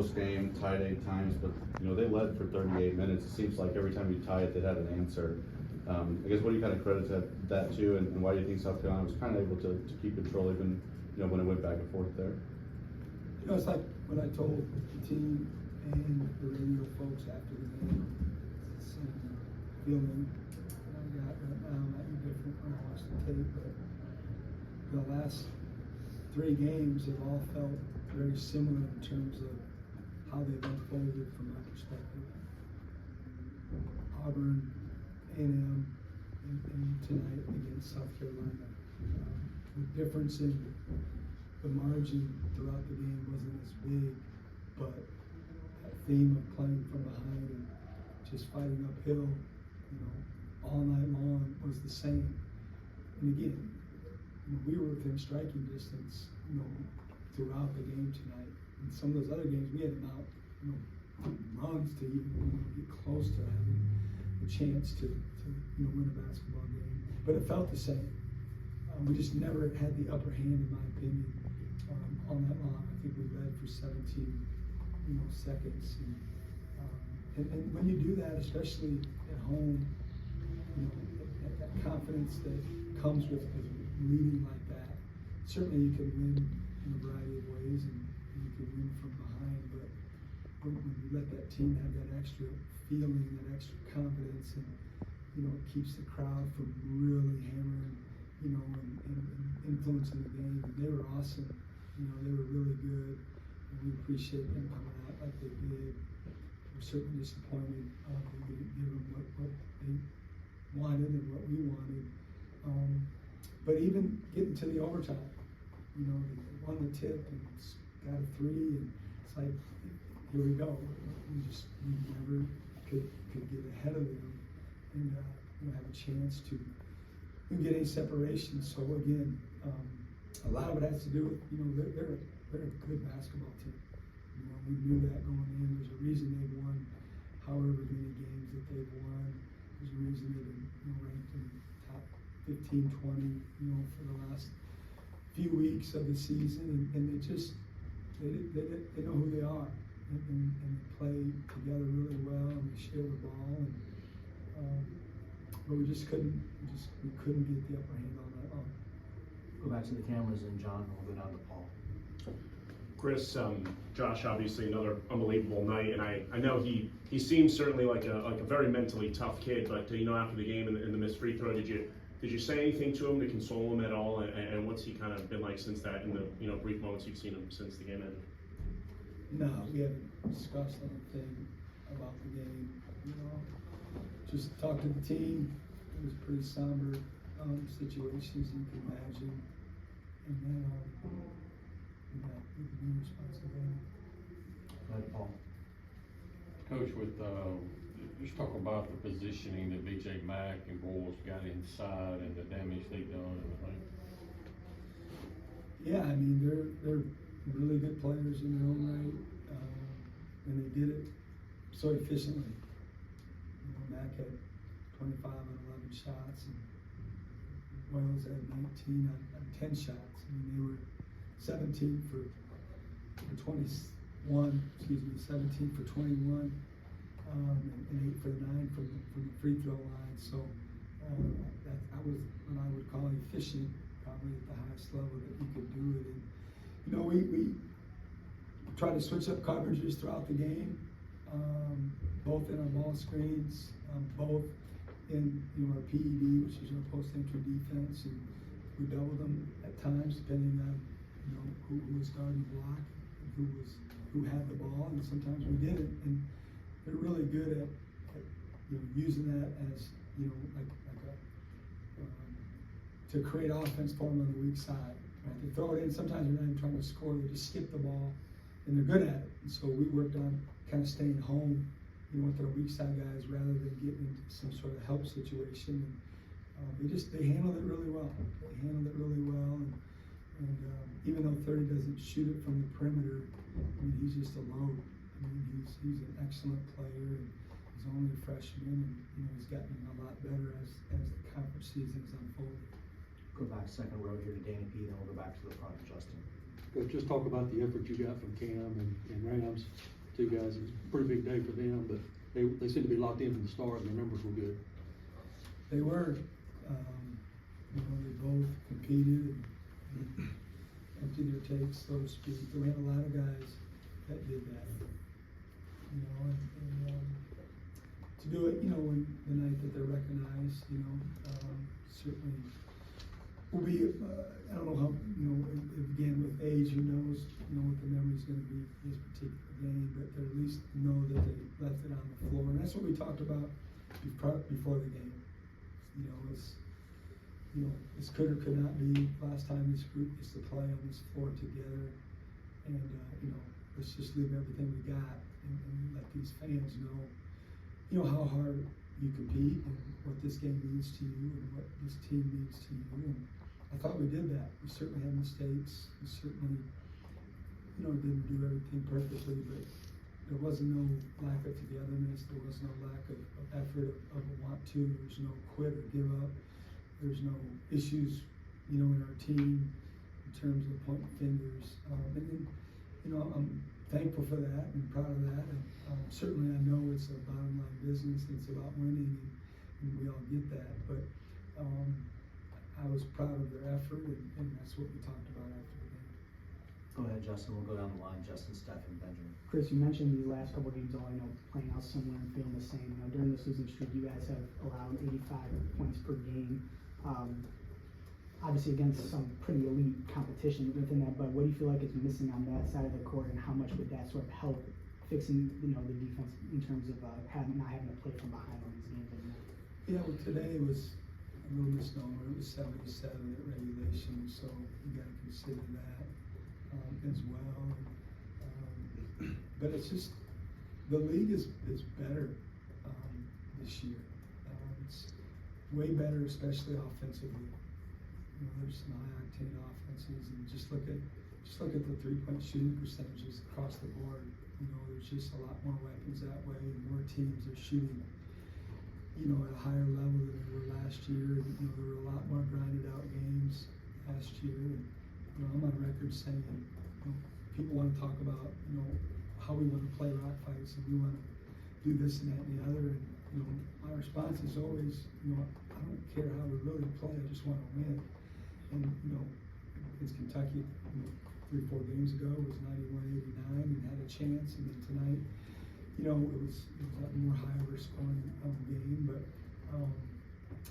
post-game, tied 8 times, but they led for 38 minutes. It seems like every time you tie it, they had an answer. I guess what do you kind of credit that to, and why do you think South Carolina was kind of able to keep control even when it went back and forth there? It's like what I told the team and the radio folks after the game. It's the same feeling I got right now. Might be different when I watch the tape, but the last 3 games have all felt very similar in terms of how they've unfolded from my perspective. Auburn, A&M, and tonight against South Carolina. The difference in the margin throughout the game wasn't as big, but that theme of playing from behind and just fighting uphill, all night long was the same. And again, we were within striking distance, throughout the game tonight. In some of those other games, we had about, runs to even get close to having a chance to win a basketball game. But it felt the same. We just never had the upper hand, in my opinion, all that long. I think we led for 17, seconds. And when you do that, especially at home, that confidence that comes with leading like that, certainly you can win in a variety of ways, and you can win from behind. But when you let that team have that extra feeling, that extra confidence, and it keeps the crowd from really hammering, and influencing the game. And they were awesome. They were really good, and we appreciate them coming out like they did. We're certainly disappointed that we didn't give them what they wanted and what we wanted. But even getting to the overtime, they won the tip and got a 3, and it's like, here we go. We never could get ahead of them and have a chance to get any separation. So again, a lot of it has to do with they're a good basketball team. We knew that going in. There's a reason they've won however many games that they've won. There's a reason they've been ranked in the top 15, 20, for the last few weeks of the season, and they just they know who they are, and they play together really well, and they share the ball, but we couldn't get the upper hand on that. Go back to the cameras, and John, we'll go down to Paul. Chris, Josh, obviously another unbelievable night, and I know he seems certainly like a very mentally tough kid, but after the game and the missed free throw, did you say anything to him to console him at all, and what's he kind of been like since that, in the brief moments you've seen him since the game ended? No, we haven't discussed anything about the game. Just talked to the team. It was pretty somber situations you can imagine, and then with new responsibility. Go ahead, Paul. Coach, just talk about the positioning that BJ Mack and Boyles got inside and the damage they've done and the thing. Yeah, I mean they're really good players in their own right, and they did it so efficiently. Mack had 25 on 11 shots, and Boyles had 19 on 10 shots. I mean, they were 17 for 21, 17 for 21, and 8 for 9 from the free throw line. So that was what I would call efficient, probably at the highest level that you could do it. And we tried to switch up coverages throughout the game, both in our ball screens, both in our PED, which is our post-entry defense, and we doubled them at times depending on who was guarding block, and who had the ball, and sometimes we didn't. And they're really good at using that as to create offense for them on the weak side. Right? They throw it in. Sometimes they're not even trying to score; they just skip the ball, and they're good at it. And so we worked on kind of staying home, with our weak side guys rather than getting into some sort of help situation. And they handled it really well. And even though 30 doesn't shoot it from the perimeter, he's just a load. He's an excellent player, and he's only a freshman, and he's gotten a lot better as the conference season has unfolded. Go back second row here to Danny P, then we'll go back to the front, Justin. Coach, just talk about the effort you got from Cam and Rams, two guys. It's a pretty big day for them, but they seem to be locked in from the start, and their numbers were good. They were, they both competed and emptied their takes, so to speak. We had a lot of guys that did that, and to do it, when the night that they're recognized, certainly will be, I don't know how, again, with age, who knows, what the memory's gonna be for this particular game, but they at least know that they left it on the floor, and that's what we talked about before the game. This could or could not be last time this group gets to play on this floor together, and, let's just leave everything we got and let these fans know, how hard you compete and what this game means to you and what this team means to you. And I thought we did that. We certainly had mistakes. We certainly, didn't do everything perfectly, but there was no lack of togetherness. There was no lack of effort, of a want to. There's no quit or give up. There's no issues, in our team in terms of pointing fingers. I'm thankful for that and proud of that. And certainly I know it's a bottom line business. It's about winning, and we all get that. But I was proud of their effort, and that's what we talked about after the game. Go ahead, Justin, we'll go down the line, Justin, Stephen, Benjamin. Chris, you mentioned these last couple of games, all playing out similar and feeling the same. During this losing streak, you guys have allowed 85 points per game. Obviously against some pretty elite competition within that, but what do you feel like is missing on that side of the court, and how much would that sort of help fixing, the defense in terms of not having to play from behind on these games anymore? Yeah, well, today was a little misnomer. It was 77 at regulation, so you got to consider that as well. But it's just, the league is better this year. It's way better, especially offensively. There's some high octane offenses, and just look at the 3-point shooting percentages across the board. There's just a lot more weapons that way, and more teams are shooting, at a higher level than they were last year. There were a lot more grinded out games last year, and I'm on record saying, people want to talk about, how we want to play rock fights, and we want to do this and that and the other, and my response is always, I don't care how we really play, I just want to win. And against Kentucky, 3-4 games ago, it was 91-89 and had a chance, and then tonight, it was a more higher scoring game, but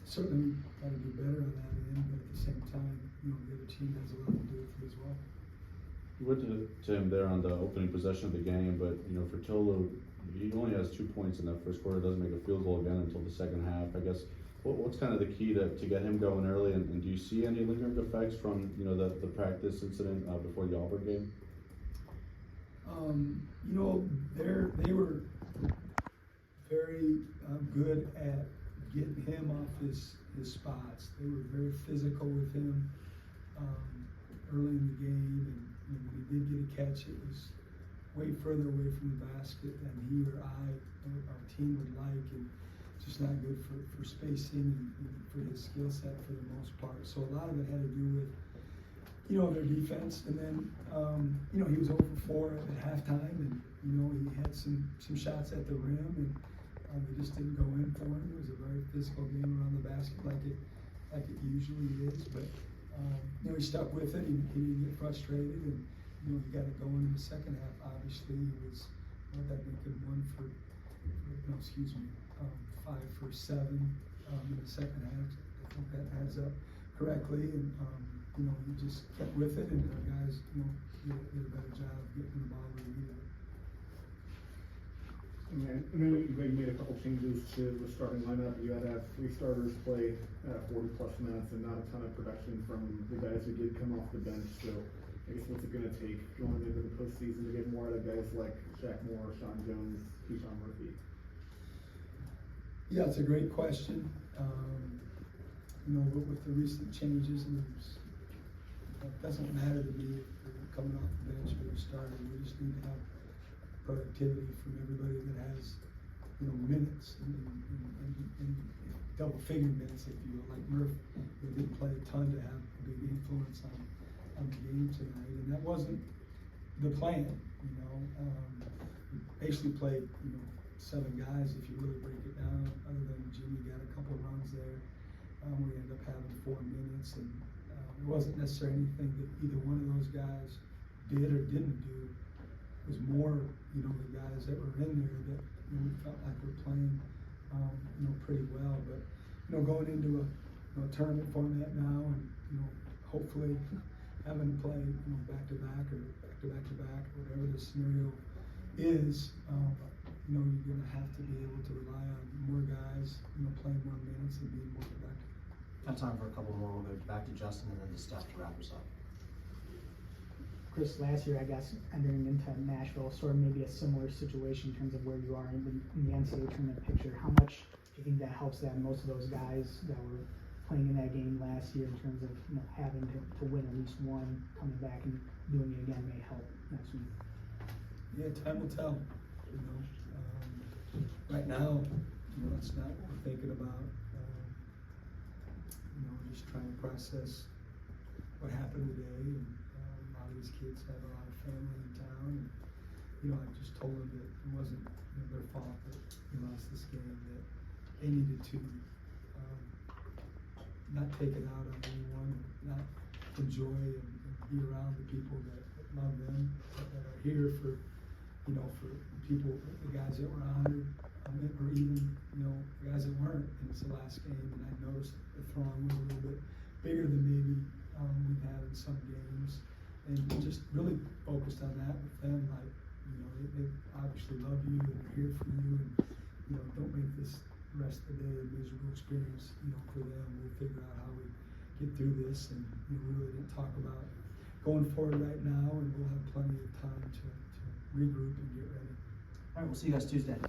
certainly we got to do better on that end, but at the same time, the other team has a lot to do with it as well. You went to him there on the opening possession of the game, but for Tolu, he only has 2 points in that first quarter. Doesn't make a field goal again until the second half. I guess what's kind of the key to get him going early, and do you see any lingering effects from the practice incident before the Auburn game? They were very good at getting him off his spots. They were very physical with him early in the game, and when he did get a catch, it was way further away from the basket than he or our team would like, and just not good for spacing and for his skill set for the most part. So a lot of it had to do with, their defense, and then, he was 0 for 4 at halftime, and, he had some shots at the rim, and they just didn't go in for him. It was a very physical game around the basket like it usually is, but, he stuck with it. He didn't get frustrated, and, he got it going in the second half. Obviously, he was, that make him 5 for 7 in the second half. I think that adds up correctly, and he just kept with it, and our guys, did a better job of getting the ball where he needed it. I know you made a couple changes to the starting lineup. You had to have 3 starters play 40+ minutes, and not a ton of production from the guys who did come off the bench. So I guess what's it going to take going into the postseason to get more out of guys like Shaq Moore, Sean Jones, Keyshawn Murphy? Yeah, it's a great question. But with the recent changes, and it doesn't matter to me if they're coming off the bench or they're starting. We just need to have productivity from everybody that has, minutes and double-figure minutes, if you will. Like Murph, didn't play a ton to have a big influence on on the game tonight, and that wasn't the plan, you know. We basically played, you know, 7 guys if you really break it down, other than Jimmy got a couple of runs there. We ended up having 4 minutes, and it wasn't necessarily anything that either one of those guys did or didn't do. It was more, you know, the guys that were in there that, you know, we felt like we're playing, you know, pretty well. But, you know, going into a tournament format now, and, you know, hopefully having to play, you know, back to back or back to back, whatever the scenario is, you know, you're gonna have to be able to rely on more guys, you know, playing more minutes and being more productive. Got time for a couple more. We'll go back to Justin and then to Steph to wrap us up. Chris, last year, I guess, entering into Nashville, sort of maybe a similar situation in terms of where you are in the NCAA tournament picture. How much do you think that helps that most of those guys that were playing in that game last year in terms of, you know, having to win at least one, coming back and doing it again may help next week? Yeah, time will tell, you know. Right now, you know, that's not what we're thinking about. You know, just trying to process what happened today, and a lot of these kids have a lot of family in town, and, you know, I just told them that it wasn't, you know, their fault that we lost this game, that they needed to not take it out on anyone, not enjoy and be around the people that love them, that are here for, you know, for people, the guys that were honored, or even, you know, the guys that weren't, and it's the last game, and I noticed the throng was a little bit bigger than maybe we've had in some games, and just really focused on that with them, like, you know, they obviously love you and are here for you, and, you know, don't make this the rest of the day a miserable experience, you know, for them. We'll figure out how we get through this, and, you know, we really didn't talk about going forward right now, and we'll have plenty of time to regroup and get ready. All right, we'll see you guys Tuesday.